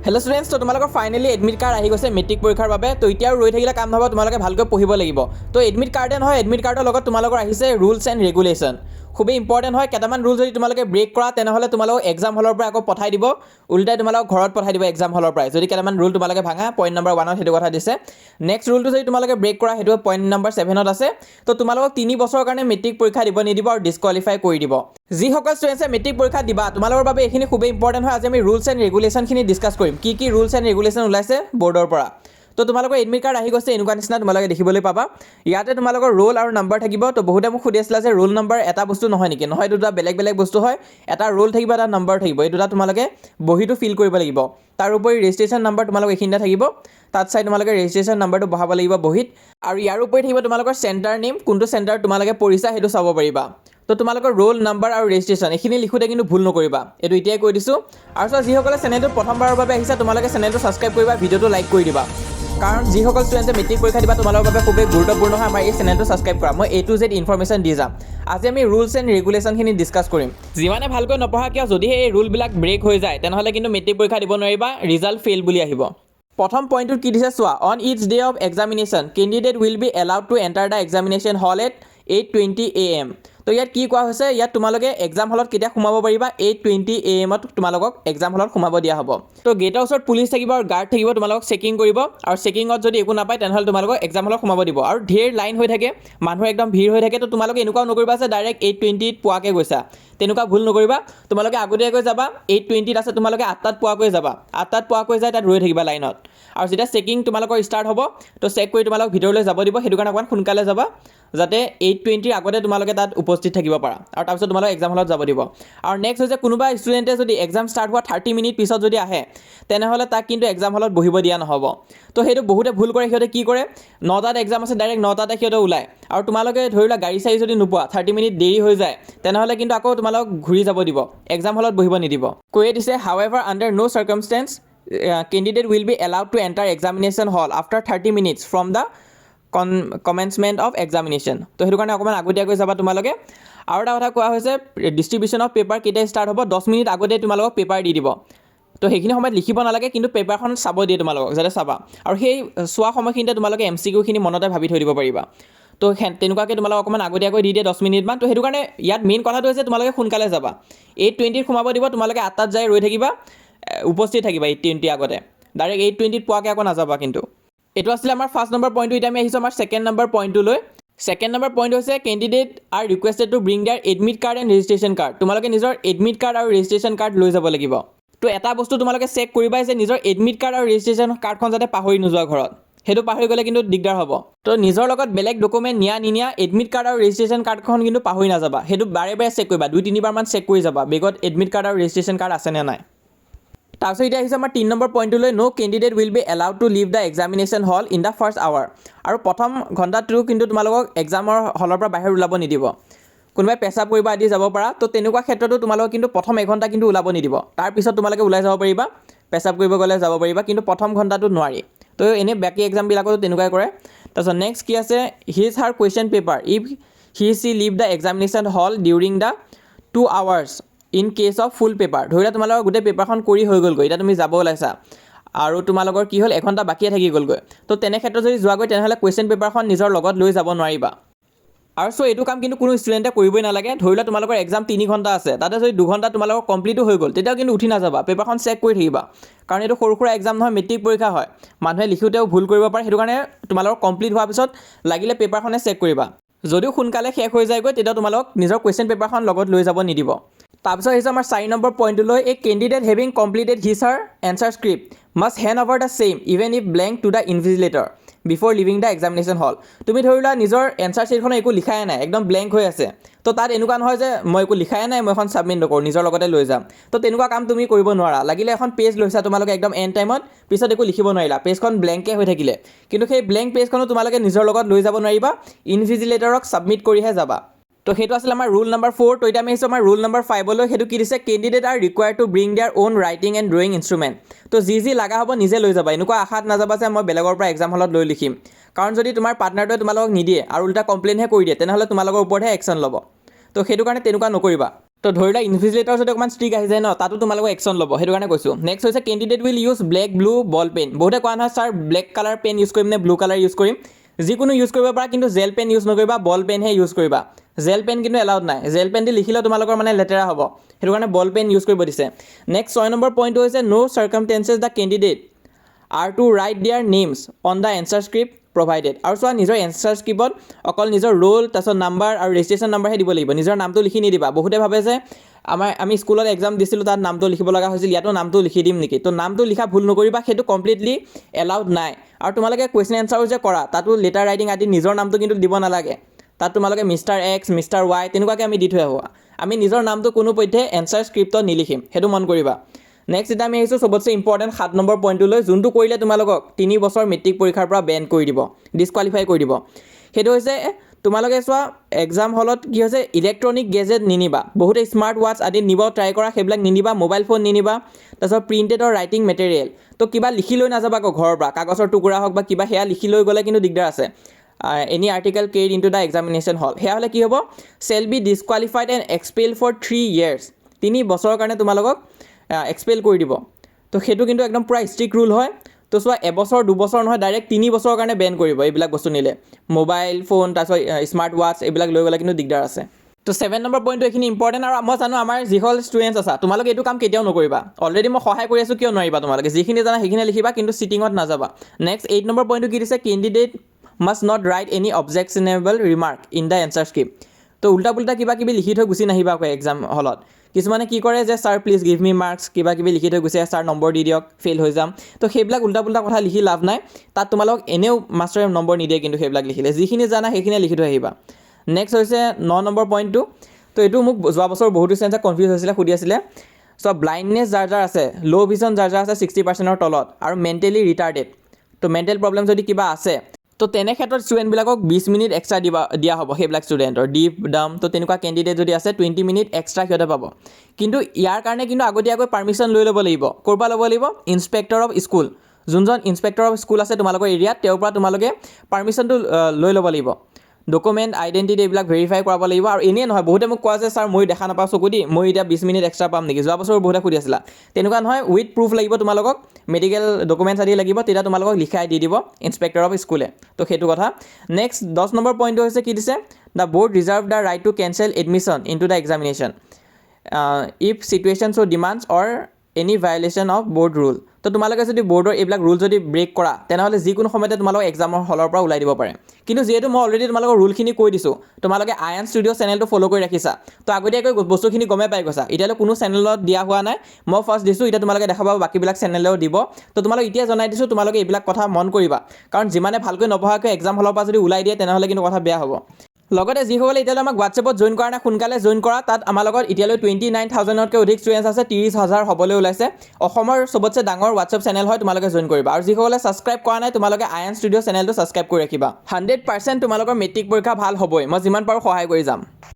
Hello' students, তো তোমালোকৰ finally admit card আহি গৈছে মেট্ৰিক পৰীক্ষাৰ বাবে। তো এতিয়া ৰৈ থাকিলে কাম নহ'ব, তোমালোকে ভালকৈ পঢ়িব লাগিব। তো এডমিট কাৰ্ডে নহয়, এডমিট কাৰ্ডৰ লগত তোমালোকৰ আহিছে ৰুলছ এণ্ড ৰেগুলেশ্যন। খুবেই ইম্পৰ্টেণ্ট হয়। কেইটামান ৰুল যদি তোমালোকে ব্ৰেক কৰা তেনেহ'লে তোমালোকক এক্সাম হলৰ পৰা আকৌ পঠাই দিব, উল্টাই তোমালোকক ঘৰত পঠাই দিব এক্সাম হলৰ পৰাই। যদি কেইটামান ৰুল তোমালোকে ভাঙা, পইণ্ট নম্বৰ 1ত সেইটো কথা দিছে। নেক্সট ৰুলটো যদি তোমালোকে ব্ৰেক কৰা, সেইটো পইণ্ট নম্বৰ 7ত আছে। তো তোমালোকক 3 বছৰৰ কাৰণে মেট্ৰিক পৰীক্ষা দিব নিদিব আৰু ডিছকুৱালিফাই কৰি দিব। যিসকল ষ্টুডেণ্টছে মেট্ৰিক পৰীক্ষা দিবা, তোমালোকৰ বাবে এইখিনি খুবেই ইম্পৰ্টেণ্ট হয়। আজি আমি ৰুলছ এণ্ড ৰেগুলেশ্যনখিনি ডিছকাছ কৰিম। কি ৰুলছ এণ্ড ৰেগুলেশ্যন ওলাইছে বৰ্ডৰ পৰা। তো তোমালোকৰ এডমিট কাৰ্ড আহি গৈছে, এনেকুৱা নিচিনা তোমালোকে দেখিবলৈ পাবা। ইয়াতে তোমালোকৰ ৰোল আৰু নাম্বাৰ থাকিব। তো বহুতে মোক সুধি আছিলে যে ৰোল নাম্বাৰ এটা বস্তু নহয় নেকি? নহয়, দুটা বেলেগ বেলেগ বস্তু হয়। এটা ৰোল থাকিব, এটা নাম্বাৰ থাকিব। এই দুটা তোমালোকে বহীটো ফিল কৰিব লাগিব। তাৰ উপৰি ৰেজিষ্ট্ৰেশ্যন নাম্বাৰ তোমালোকৰ এইখিনিতে থাকিব। তাত চাই তোমালোকে ৰেজিষ্ট্ৰেশ্যন নাম্বাৰটো বহাব লাগিব বহীত। আৰু ইয়াৰ উপৰি থাকিব তোমালোকৰ চেণ্টাৰ নেম, কোনটো চেণ্টাৰ তোমালোকে পঢ়িছা সেইটো চাব পাৰিবা। তো তোমালোকৰ ৰোল নাম্বাৰ আৰু ৰেজিষ্ট্ৰেশ্যন এইখিনি লিখোঁতে কিন্তু ভুল নকৰিবা, এইটো এতিয়াই কৈ দিছোঁ। আৰু যিসকলে চেনেলটো প্ৰথমবাৰৰ বাবে আহিছে, তোমালোকে চেনেলটো ছাবস্ক্ৰাইব কৰিবা, ভিডিঅ'টো লাইক কৰি দিবা। কাৰণ যিসকল ষ্টুডেণ্টে মেট্ৰিক পৰীক্ষা দিবা, তোমালোকৰ বাবে খুবেই গুৰুত্বপূৰ্ণ হয় আমাৰ এই চেনেলটো ছাবস্ক্ৰাইব কৰা। মই A to Z ইনফৰমেশ্যন দি যাম। আজি আমি ৰুলছ এণ্ড ৰেগুলেশ্যনখিনি ডিছকাছ কৰিম। যিমানে ভালকৈ নপঢ়া কিয়, যদিহে এই ৰুলবিলাক ব্ৰেক হৈ যায় তেনেহ'লে কিন্তু মেট্ৰিক পৰীক্ষা দিব নোৱাৰিবা, ৰিজাল্ট ফেইল বুলি আহিব। প্ৰথম পইণ্টটোত কি দিছে চোৱা, on its day of examination candidate will be allowed to enter the examination hall at 8:20 AM। তো ইয়াত কি কোৱা হৈছে, ইয়াত তোমালোকে এক্সাম হলত কেতিয়া সোমাব পাৰিবা, 8:20 AM তোমালোকক এক্সাম হলত সোমাব দিয়া হ'ব। তো গেটৰ ওচৰত পুলিচ থাকিব আৰু গাৰ্ড থাকিব, তোমালোকক চেকিং কৰিব। আৰু চেকিঙত যদি একো নাপায় তেনেহ'লে তোমালোকক এক্সাম হলত সোমাব দিব। আৰু ঢেৰ লাইন হৈ থাকে, মানুহৰ একদম ভিৰ হৈ থাকে। তো তোমালোকে এনেকুৱাও নকৰিবা যে ডাইৰেক্ট 8:20 পোৱাকৈ গৈছা, তেনেকুৱা ভুল নকৰিবা। তোমালোকে আগতীয়াকৈ যাবা, 8:20 আছে, তোমালোকে 8টাত পোৱাকৈ যাবা। 8টাত পোৱাকৈ যাই তাত ৰৈ থাকিবা লাইনত। আৰু যেতিয়া চেকিং তোমালোকৰ ষ্টাৰ্ট হ'ব, তো চেক কৰি তোমালোক ভিতৰলৈ যাব দিব। সেইটো কাৰণে অকণমান সোনকালে যাবা, যাতে 8:20 আগতে তোমালোকে তাত উপস্থিত থাকিব পাৰা। আৰু তাৰপিছত তোমালোক এক্সাম হলত যাব দিব। আৰু নেক্সট হৈছে, কোনোবা ষ্টুডেণ্টে যদি এক্সাম ষ্টাৰ্ট হোৱা 30 মিনিট পিছত যদি আহে, তেনেহ'লে তাক কিন্তু এক্সাম হলত বহিব দিয়া নহ'ব। তো সেইটো বহুতে ভুল কৰে। সিহঁতে কি কৰে, 9টাত এক্সাম আছে, ডাইৰেক্ট 9টাতে সিহঁতে ওলায়। আৰু তোমালোকে ধৰি লোৱা গাড়ী চাড়ী যদি নোপোৱা, 30 মিনিট দেৰি হৈ যায়, তেনেহ'লে কিন্তু আকৌ তোমালোক ঘূৰি যাব দিব, এক্সাম হলত বহিব নিদিব। কৈয়ে দিছে, however under no' circumstance candidate will be allowed to enter examination hall after 30 minutes from the commencement of examination। তো সেইটো কাৰণে অকণমান আগতীয়াকৈ যাবা তোমালোকে। আৰু এটা কথা কোৱা হৈছে, ডিষ্ট্ৰিবিউশ্যন অফ পেপাৰ কেতিয়া ষ্টাৰ্ট হ'ব, 10 মিনিট আগতে তোমালোকক পেপাৰ দি দিব। তো সেইখিনি সময়ত লিখিব নালাগে, কিন্তু পেপাৰখন চাব দিয়ে তোমালোকক, যাতে চাবা। আৰু সেই চোৱা সময়খিনিতে তোমালোকে MCQখিনি মনতে ভাবি থৈ দিব পাৰিবা। তো তেনেকুৱাকৈ তোমালোকক অকণমান আগতীয়াকৈ দি দিয়ে 10 মিনিটমান। তো সেইটো কাৰণে ইয়াত মেইন কথাটো হৈছে তোমালোকে সোনকালে যাবা। 8:20 সোমাব দিব, তোমালোকে 8টাত যাই ৰৈ থাকিবা, উপস্থিত থাকিবা 8:20 আগতে। ডাইৰেক্ট 8:20 পোৱাকৈ আকৌ নাযাবা কিন্তু। এইটো আছিলে আমাৰ ফাৰ্ষ্ট নম্বৰ পইণ্টটো। এতিয়া আমি আহিছোঁ আমাৰ ছেকেণ্ড নম্বৰ পইণ্টটোলৈ। ছেকেণ্ড নম্বৰ পইণ্ট হৈছে, candidate are requested to bring their admit card and registration card. তোমালোকে নিজৰ এডমিট কাৰ্ড আৰু ৰেজিষ্ট্ৰেশ্যন কাৰ্ড লৈ যাব লাগিব। তো এটা বস্তু তোমালোকে চেক কৰিবা যে নিজৰ এডমিট কাৰ্ড আৰু ৰেজিষ্ট্ৰেশ্যন কাৰ্ডখন যাতে পাহৰি নোযোৱা ঘৰত। সেইটো পাহৰি গ'লে কিন্তু দিগদাৰ হ'ব। তো নিজৰ লগত বেলেগ ডকুমেণ্ট নিয়া এডমিট কাৰ্ড আৰু ৰেজিষ্ট্ৰেশ্যন কাৰ্ডখন কিন্তু পাহৰি নাযাবা। সেইটো বাৰে বাৰে চেক কৰিবা, 2-3বাৰমান চেক কৰি যাবা বেগত এডমিট কাৰ্ড আৰু ৰেজিষ্ট্ৰেশ্যন কাৰ্ড আছেনে নাই। তাৰপিছত এতিয়া আহিছে আমাৰ 3 নম্বৰ পইণ্টটোলৈ, no' candidate will be allowed to leave the examination hall in the first hour. আৰু প্ৰথম ঘণ্টাটো কিন্তু তোমালোকক এক্সামৰ হলৰ পৰা বাহিৰ ওলাব নিদিব। কোনোবাই পেচাব কৰিব আদি যাব পাৰা, তো তেনেকুৱা ক্ষেত্ৰতো তোমালোকক কিন্তু প্ৰথম এঘণ্টা কিন্তু ওলাব নিদিব। তাৰপিছত তোমালোকে ওলাই যাব পাৰিবা, পেচাব কৰিব গ'লে যাব পাৰিবা, কিন্তু প্ৰথম ঘণ্টাটো নোৱাৰি। তো এনেই বাকী এক্সামবিলাকতো তেনেকুৱাই কৰে। তাৰপিছত নেক্সট কি আছে, his her question paper if she leave the examination hall during the 2 hours in case of full paper. ধৰি লোৱা তোমালোকৰ গোটেই পেপাৰখন কৰি হৈ গ'লগৈ, এতিয়া তুমি যাব ওলাইছা আৰু তোমালোকৰ কি হ'ল, এঘণ্টা বাকীয়ে থাকি গ'লগৈ। তো তেনে ক্ষেত্ৰত যদি যোৱাগৈ, তেনেহ'লে কুৱেশ্যন পেপাৰখন নিজৰ লগত লৈ যাব নোৱাৰিবা। আৰু এইটো কাম কিন্তু কোনো ষ্টুডেণ্টে কৰিবই নালাগে। ধৰি লোৱা তোমালোকৰ এক্সাম 3 ঘণ্টা আছে, তাতে যদি 2 ঘণ্টা তোমালোকৰ কমপ্লিটো হৈ গ'ল, তেতিয়াও কিন্তু উঠি নাযাবা, পেপাৰখন চেক কৰি থাকিবা। কাৰণ এইটো সৰু সুৰা এক্সাম নহয়, মেট্ৰিক পৰীক্ষা হয়, মানুহে লিখোঁতেও ভুল কৰিব পাৰে। সেইটো কাৰণে তোমালোকৰ কমপ্লিট হোৱাৰ পিছত লাগিলে পেপাৰখনে চেক কৰিবা। যদিও সোনকালে শেষ হৈ যায়গৈ, তেতিয়া তোমালোকক নিজৰ কুৱেশ্যন পেপাৰখন লগত লৈ যাব নিদিব। তাৰপিছত আহিছে আমাৰ 4 নম্বৰ পইণ্টটোলৈ, এই candidate having completed his her answer script must hand over the same even if blank to the invigilator before leaving the examination hall. তুমি ধৰি লোৱা নিজৰ এনচাৰ শ্বীটখনত একো লিখাই নাই, একদম ব্লেংক হৈ আছে। তো তাত এনেকুৱা নহয় যে মই একো লিখাই নাই, মই এখন ছাবমিট নকৰোঁ, নিজৰ লগতে লৈ যাম। তো তেনেকুৱা কাম তুমি কৰিব নোৱাৰা। লাগিলে এখন পেজ লৈছা তোমালোকে একদম এণ্ড টাইমত, পিছত একো লিখিব নোৱাৰিলা, পেজখন ব্লেংকে হৈ থাকিলে, কিন্তু সেই ব্লেংক পেজখনো তোমালোকে নিজৰ লগত লৈ যাব নোৱাৰিবা, ইনভিজিলেটৰক ছাবমিট কৰিহে যাবা। তো সেইটো আছিলে আমাৰ ৰুল নম্বৰ 4। তো এতিয়া আমি আহিছোঁ আমাৰ ৰুল নম্বৰ 5লৈ। সেইটো কি দিছে, candidate R required two bring there on writing and drawing instrument. তো যি লগা হ'ব নিজে লৈ যাবা। এনেকুৱা আশাত নাযাবা যে মই বেলেগৰ পৰা এক্সাম হলত লৈ লিখিম। কাৰণ যদি তোমাৰ পাৰ্টনাৰটোৱে তোমালোকক নিদিয়ে আৰু উল্টা কমপ্লেইনহে কৰি দিয়ে, তেনেহ'লে তোমালোকৰ ওপৰতহে একশ্যন ল'ব। তো সেইটো কাৰণে তেনেকুৱা নকৰিবা। তো ধৰি লোৱা ইনভিজিলেটৰ যদি অকণমান ষ্ট্ৰিক আহি যায় ন, তাতো তোমালোকক একশ্যন ল'ব, সেইটো কাৰণে কৈছোঁ। নেক্সট হৈছে candidate will use black blue ball pen. বহুতে কোৱা নহয় sir black colour pen use কৰিম নে ব্লু কালাৰ ইউজ কৰিম। যিকোনো ইউজ কৰিব পাৰা, কিন্তু জেল পেন ইউজ নকৰিবা, বল পেনহে ইউজ কৰিবা। জেল পেন কিন্তু এলাউড নাই, জেল পেন দি লিখিলেও তোমালোকৰ মানে লেতেৰা হ'ব, সেইটো কাৰণে বল পেন ইউজ কৰিব দিছে। নেক্সট 6 নম্বৰ পইণ্টটো হৈছে no' circumstances the candidate are to write their names on the answer script provided. আৰু চোৱা নিজৰ এনচাৰ স্ক্ৰিপ্টত অকল নিজৰ ৰোল তাৰপিছত নাম্বাৰ আৰু ৰেজিষ্ট্ৰেশ্যন নাম্বাৰহে দিব লাগিব, নিজৰ নামটো লিখি নিদিবা। বহুতে ভাবে যে আমি স্কুলত এক্সাম দিছিলোঁ তাত নামটো লিখিব লগা হৈছিল, ইয়াতো নামটো লিখি দিম নেকি। তো নামটো লিখা ভুল নকৰিবা, সেইটো কমপ্লিটলি এলাউড নাই। আৰু তোমালোকে কুৱেশ্যন এনচাৰো যে কৰা তাতো লেটাৰ ৰাইটিং আদি নিজৰ নামটো কিন্তু দিব নালাগে। তাত তোমালোকে মিষ্টাৰ এক্স মিষ্টাৰ ৱাই তেনেকুৱাকৈ আমি দি থৈ আহোঁ। আমি নিজৰ নামটো কোনোপধ্যে এনচাৰ স্ক্ৰিপ্টত নিলিখিম, সেইটো মন কৰিবা। নেক্সট এতিয়া আমি আহিছোঁ চবতছে ইম্পৰ্টেণ্ট 7 নম্বৰ পইণ্টটোলৈ, যোনটো কৰিলে তোমালোকক 3 বছৰ মেট্ৰিক পৰীক্ষাৰ পৰা বেন কৰি দিব, ডিছকুৱালিফাই কৰি দিব। সেইটো হৈছে তোমালোকে চোৱা এক্সাম হলত কি হৈছে ইলেক্ট্ৰনিক গেজেট নিনিবা। বহুতে স্মাৰ্ট ৱাটচ আদি নিব ট্ৰাই কৰা, সেইবিলাক নিনিবা। Mobile phone নিনিবা। তাৰপিছত প্ৰিণ্টেড আৰু ৰাইটিং মেটেৰিয়েল, তো কিবা লিখি লৈ নাযাবা আকৌ ঘৰৰ পৰা, কাগজৰ টুকুৰা হওক বা কিবা, সেয়া লিখি লৈ গ'লে কিন্তু দিগদাৰ আছে। Any article carried in two the examination hall, সেয়া হ'লে কি হ'ব, shall be disqualified and expel for 3 years, 3 বছৰৰ কাৰণে তোমালোকক এক্সপেল কৰি দিব। তো সেইটো কিন্তু একদম পূৰা ষ্ট্ৰিক্ট ৰুল হয়। তো চোৱা এবছৰ 2 বছৰ নহয়, ডাইৰেক্ট 3 বছৰৰ কাৰণে বেন কৰিব এইবিলাক বস্তু নিলে। মোবাইল ফোন তাৰপিছত স্মাৰ্ট ৱাটচ এইবিলাক লৈ গ'লে কিন্তু দিগদাৰ আছে। তো 7 নম্বৰ পইণ্টটো এইখিনি ইম্পৰ্টেণ্ট। আৰু মই জানো আমাৰ যিসকল ষ্টুডেণ্টছ আছা তোমালোকে এইটো কাম কেতিয়াও নকৰিবা। অলৰেডি মই সহায় কৰি আছোঁ, কিয় নোৱাৰিবা তোমালোকে। যিখিনি জানা সেইখিনি লিখিবা, কিন্তু চিটিঙত নাযাবা। নেক্সট 8 নম্বৰ পইণ্টটো কি দিছে, candidate must not write any objectionable remark in the answer script. তো উল্টা পুল্টা কিবা কিবি লিখি থৈ গুচি নাহিবা আকৌ এক্সাম হলত। কিছুমানে কি কৰে যে sir please give me marks কিবা কিবি লিখি থৈ গুচি ছাৰ নম্বৰ দি দিয়ক, ফেইল হৈ যাম। তো সেইবিলাক উল্টা পুল্টা কথা লিখি লাভ নাই। তাত তোমালোক এনেও মাষ্টৰে নম্বৰ নিদিয়ে, কিন্তু সেইবিলাক লিখিলে যিখিনি জানা সেইখিনিয়ে লিখি থৈ আহিবা। নেক্সট হৈছে 9 নম্বৰ পইণ্টটো। তো এইটো মোক যোৱা বছৰ বহুতো ষ্টুডেণ্টে কনফিউজ হৈছিলে, সুধি আছিলে। চ' ব্লাইণ্ডনেছ যাৰ যাৰ আছে, ল' ভিজন যাৰ যাৰ আছে 60%ৰ তলত, আৰু মেণ্টেলি ৰিটাৰ্ডেড, তো মেণ্টেল প্ৰব্লেম যদি কিবা আছে, তো তেনে ক্ষেত্ৰত ষ্টুডেণ্টবিলাকক 20 মিনিট এক্সট্ৰা দিয়া হ'ব। সেইবিলাক ষ্টুডেণ্টৰ ডিপ ডাম, তো তেনেকুৱা কেণ্ডিডেট যদি আছে 20 মিনিট এক্সট্ৰা সিহঁতে পাব। কিন্তু ইয়াৰ কাৰণে কিন্তু আগতীয়াকৈ পাৰ্মিশ্যন লৈ ল'ব লাগিব। ক'ৰ পৰা ল'ব লাগিব, ইনস্পেক্টৰ অফ স্কুল। যোনজন ইনস্পেক্টৰ অফ স্কুল আছে তোমালোকৰ এৰিয়াত, তেওঁৰ পৰা তোমালোকে পাৰ্মিশ্যনটো লৈ ল'ব লাগিব। ডকুমেণ্ট আইডেণ্টিটি এইবিলাক ভেৰিফাই কৰাব লাগিব। আৰু এনেই নহয়, বহুতে মোক কোৱা যে ছাৰ মই দেখা নাপাওঁ চকু দি, মই এতিয়া 20 মিনিট এক্সট্ৰা পাম নেকি। যোৱা বছৰ বহুতে সুধি আছিলা, তেনেকুৱা নহয়। উইথ প্ৰুফ লাগিব তোমালোকক, মেডিকেল ডকুমেণ্টছ আদি লাগিব, তেতিয়া তোমালোকক লিখাই দি দিব ইনস্পেক্টৰ অফ স্কুলে। তো সেইটো কথা। নেক্সট 10 নম্বৰ পইণ্টটো হৈছে কি দিছে, the board reserve the right to cancel admission in two the examination if situation so' demands or any violation of board rule. তো তোমালোকে যদি বৰ্ডৰ এইবিলাক ৰুল যদি ব্ৰেক কৰা, তেনেহ'লে যিকোনো সময়তে তোমালোকক এক্সামৰ হলৰ পৰা ওলাই দিব পাৰে। কিন্তু যিহেতু মই অলৰেডি তোমালোকৰ ৰুলখিনি কৈ দিছোঁ, তোমালোকে আয়ান ষ্টুডিঅ' চেনেলটো ফ'ল' কৰি ৰাখিছা, তো আগতীয়াকৈ বস্তুখিনি গমে পাই গৈছা। এতিয়ালৈ কোনো চেনেলত দিয়া হোৱা নাই, মই ফাৰ্ষ্ট দিছোঁ, এতিয়া তোমালোকে দেখা পাব বাকীবিলাক চেনেলেও দিব। তো তোমালোক এতিয়া জনাই দিছোঁ, তোমালোকে এইবিলাক কথা মন কৰিবা, কাৰণ যিমানে ভালকৈ নপঢ়াকৈ এক্সাম হলৰ পৰা যদি ওলাই দিয়ে, তেনেহ'লে কিন্তু কথা বেয়া হ'ব। লগতে যিসকলে এতিয়ালৈ আমাক হোৱাটছএপত জইন কৰা নাই, সোনকালে জইন কৰা। তাত আমাৰ লগত এতিয়ালৈ 29,000তকৈ অধিক ষ্টুডেণ্টছ আছে, 30,000 হ'বলৈ ওলাইছে। অসমৰ চবতছে ডাঙৰ হোৱাটছএপ চেনেল হয়, তোমালোকে জইন কৰিবা। আৰু যিসকলে ছাবস্ক্ৰাইব কৰা নাই, তোমালোকে আয়ান ষ্টুডিঅ' চেনেলটো ছাবস্ক্ৰাইব কৰি ৰাখিবা। 100% তোমালোকৰ মেট্ৰিক পৰীক্ষা ভাল হ'বই, মই যিমান পাৰোঁ সহায় কৰি যাম।